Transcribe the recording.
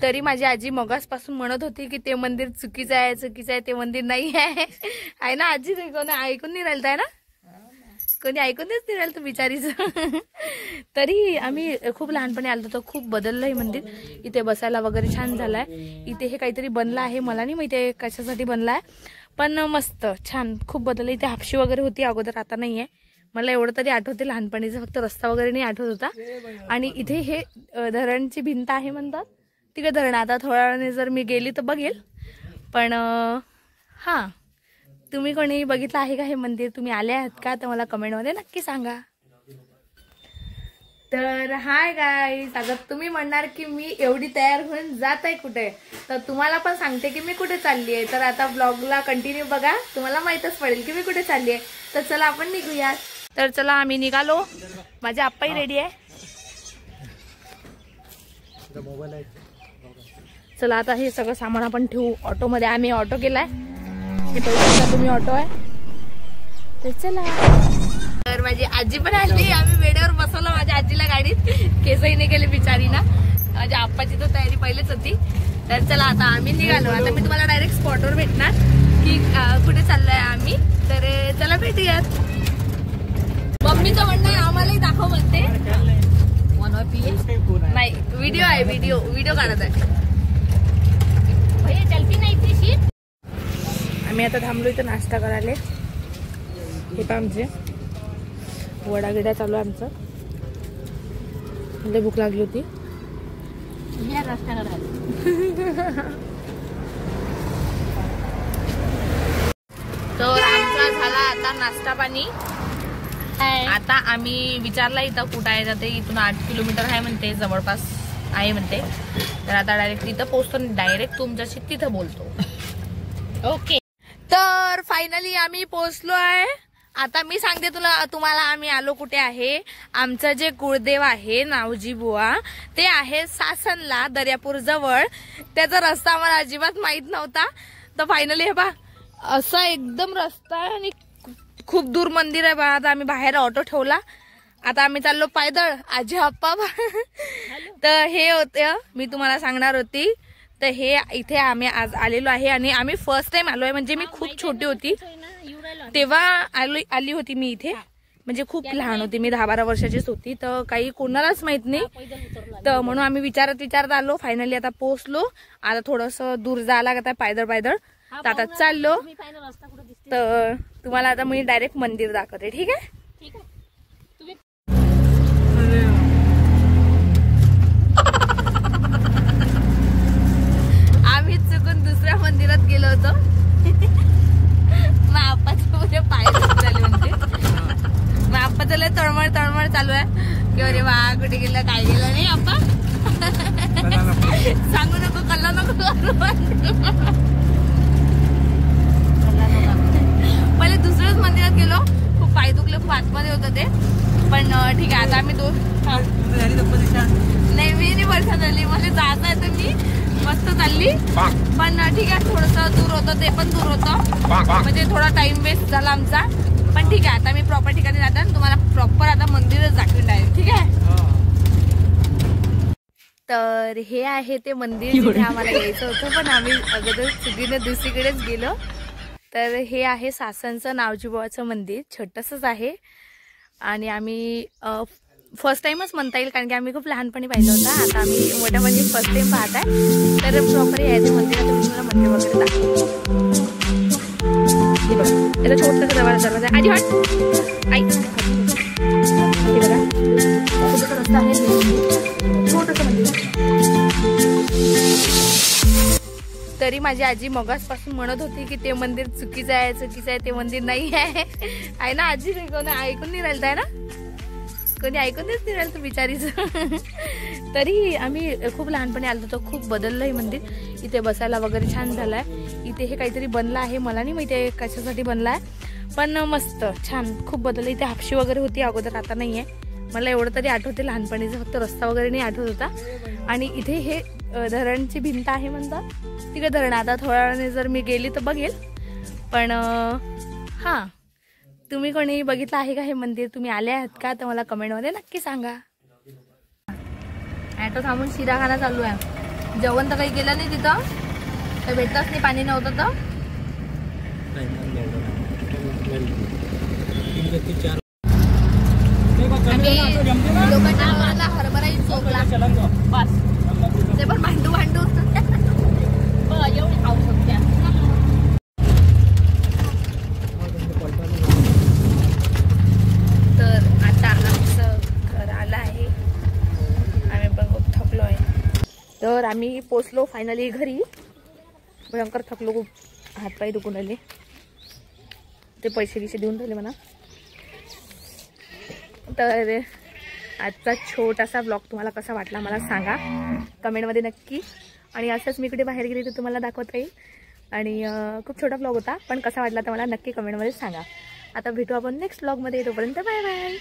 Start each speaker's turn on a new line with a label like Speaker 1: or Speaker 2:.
Speaker 1: तरी माझी आजी मगासपासून म्हणत होती की ते मंदिर चुकीचं आहे, चुकीचं आहे, ते मंदिर नाही आहे ना आजी? कोणी ऐकून नाही राहिलं आहे ना? कोणी ऐकून देत नाही राहिलं तू बिचारीचं. तरी आम्ही खूप लहानपणी आलो होतो. खूप बदललं हे मंदिर. इथे बसायला वगैरे छान झालाय. इथे हे काहीतरी बनलं आहे, मला नाही माहिती आहे कशासाठी बनलं आहे, पण मस्त छान खूप बदललं. इथे हापशी वगैरे होती अगोदर, आता नाही आहे. मला एवढं तरी आठवते लहानपणीचं, फक्त रस्ता वगैरे नाही आठवत होता. आणि इथे हे धरणची भिंत आहे म्हणतात, तिकडे धरण. आता थोड्या वेळाने जर मी गेली तर बघेल. पण हां, तुम्ही कोणी बघितलं आहे का हे मंदिर? तुम्ही आले आहात का? तर मला कमेंटमध्ये नक्की सांगा. तर हाय गाईस, आता तुम्ही म्हणणार की मी एवढी तयार होऊन जात आहे कुठे, तर तुम्हाला पण सांगते की मी कुठे चालली आहे. तर आता ब्लॉगला कंटिन्यू बघा, तुम्हाला माहीतच पडेल की मी कुठे चालली आहे. तर चला आपण निघूयात. तर चला आम्ही निघालो. माझ्या आप्पाही रेडी आहे. चला आता हे सगळं सामान आपण ठेवू ऑटोमध्ये. आम्ही ऑटो केलाय, हे पहिल्यांदा तुम्ही ऑटो आहे. तर चला. तर माझी आजी पण आली. आम्ही वेळेवर बसवलं माझ्या आजीला गाडीत, केसही नाही केले बिचारीना. माझ्या आप्पाची तर तयारी पहिलेच होती. तर चला आता आम्ही निघालो. आता मी तुम्हाला डायरेक्ट स्पॉटवर भेटणार की कुठे चाललोय आम्ही. तर चला भेटूयात. मम्मीचं म्हणणं आहे आम्हालाही दाखव म्हणते. नाही, व्हिडिओ आहे, व्हिडिओ काढत आहे. आम्ही आता थांबलो इथं नाश्ता करायला. हे पण आमचे वडा गिडा चालू आहे आमचं. म्हणजे भूक लागली होती. तर आमचा झाला आता नाश्ता पाणी. आता आम्ही विचारला इथं कुठं आहे, जाते इथून 8 किलोमीटर आहे म्हणते, जवळपास आहे म्हणते. तर आता डायरेक्ट तिथं पोहोचतो, डायरेक्ट तुमच्याशी तिथं बोलतो. ओके. तर फायनली आम्ही पोहोचलो आहे. आता मी सांगते तुम्हाला आम्ही आलो कुठे आहे. आमचं जे कुळदेव आहे नावजी बुवा, ते आहे सासनला, दर्यापूर जवळ. त्याचा रस्ता आम्हाला अजिबात माहित नव्हता. तर फायनली हे बा असा एकदम रस्ता आहे आणि खूप दूर मंदिर आहे बा. आता आम्ही बाहेर ऑटो ठेवला. आता आम्ही चाललो पायदळ. आजी आप्पा तर हे होतं मी तुम्हाला सांगणार होती. तर हे इथे आम्ही आज आलेलो आहे आणि आम्ही फर्स्ट टाइम आलो आहे. म्हणजे मी खूप छोटी होती तेव्हा आली होती मी इथे. म्हणजे खूप लहान होती मी, 10-12 वर्षाचीच होती. तर काही कोणालाच माहित नाही. तर म्हणून आम्ही विचारत आलो. फायनली आता पोहोचलो. आता थोडंसं दूर जायला लागत आहे पायदळ. तर आता चाललो. तर तुम्हाला आता मी डायरेक्ट मंदिर दाखवते. ठीक आहे? आम्ही चुकून दुसऱ्या मंदिरात गेलो होतो. मग आप्पाचे पुरे पाय झाले म्हणते. मग आप्पाचं लय तळमळ चालू आहे की अरे वा कुठे गेलं, काय गेलं नाही आप्पा. सांगू नको, कल्ला नको करू. पहिले दुसऱ्याच मंदिरात गेलो. खूप पाय दुखले, खूप आतमध्ये होतं ते. पण ठीक आहे, आता आम्ही नाही, मी नाही वर्षात झाली. मला जायचं आहे तर मी मस्त चालली. पण ठीक आहे, थोडस दूर होतं, ते पण दूर होतं. म्हणजे थोडा टाइम वेस्ट झाला आमचा. पण ठीक आहे, आता मी प्रॉपर ठिकाणी जाते आणि तुम्हाला प्रॉपर आता मंदिरच दाखवून आहे. ठीक आहे? तर हे आहे ते मंदिर जिथे आम्हाला यायचं होतं, पण आम्ही अगोदर चुकीने दुसरीकडेच गेलो. तर हे आहे सासनचं नावजीबुवाचं मंदिर. छोटंसंच आहे आणि आम्ही फर्स्ट टाइमच म्हणता येईल, कारण की आम्ही खूप लहानपणी पाहिलं होतं. आता आम्ही मोठ्या म्हणजे फर्स्ट टाइम पाहत आहे. तर प्रॉपर यायचे मंदिरात तुम्हाला मंदिर वगैरे दाखवतो. हे बघा, याचा छोटंसं दरवाजा आधी वाट आई. हे बघा छोटंसं रस्ता आहे, छोटंसं मंदिर. तरी माझी आजी मगासपासून म्हणत होती की ते मंदिर चुकीचं आहे, चुकीचं आहे, ते मंदिर नाही आहे ना आजी? कोणी ऐकून नाही राहिलं आहे ना? कोणी ऐकून देत नाही राहिलं तू बिचारीचं. तरी आम्ही खूप लहानपणी आलो होतो. खूप बदललं हे मंदिर. इथे बसायला वगैरे छान झालाय. इथे हे काहीतरी बनलं आहे, मला नाही माहिती आहे कशासाठी बनलं आहे, पण मस्त छान खूप बदललं. इथे हापशी वगैरे होती अगोदर, आता नाही आहे. मला एवढं तरी आठवते लहानपणीचं, फक्त रस्ता वगैरे नाही आठवत होता. आणि इथे हे धरणची भिंत आहे म्हणतात, तिकडे धरण. आता थोड्या वेळाने जर मी गेली तर बघेल. पण हां, तुम्ही कोणी बघितलं आहे का हे मंदिर? तुम्ही आले आहात का? तर मला कमेंटमध्ये नक्की सांगा. ॲटो थांबून शिरा खाना चालू आहे. जेवण तर काही केलं नाही तिथं, काही भेटलंच नाही, पाणी नव्हतं तर लोकांच्या हरभराही चोखला बस, ते पण भांडू भांडू एवढी खाऊ शकते. तर आता आमचं घर आलं आहे, आम्ही पण खूप थकलो आहे. तर आम्ही पोचलो फायनली घरी. भयंकर थकलो, खूप हातपाय दुखून राहिले. ते पैसे देऊन राहिले म्हणा. तर आजचा छोटासा ब्लॉग तुम्हाला कसा वाटला मला सांगा कमेंटमध्ये नक्की. आणि असंच मी इकडे बाहेर गेली तर तुम्हाला दाखवत राहील. आणि खूप छोटा ब्लॉग होता, पण कसा वाटला तर मला नक्की कमेंटमध्ये सांगा. आता भेटू आपण नेक्स्ट ब्लॉगमध्ये. तोपर्यंत बाय बाय.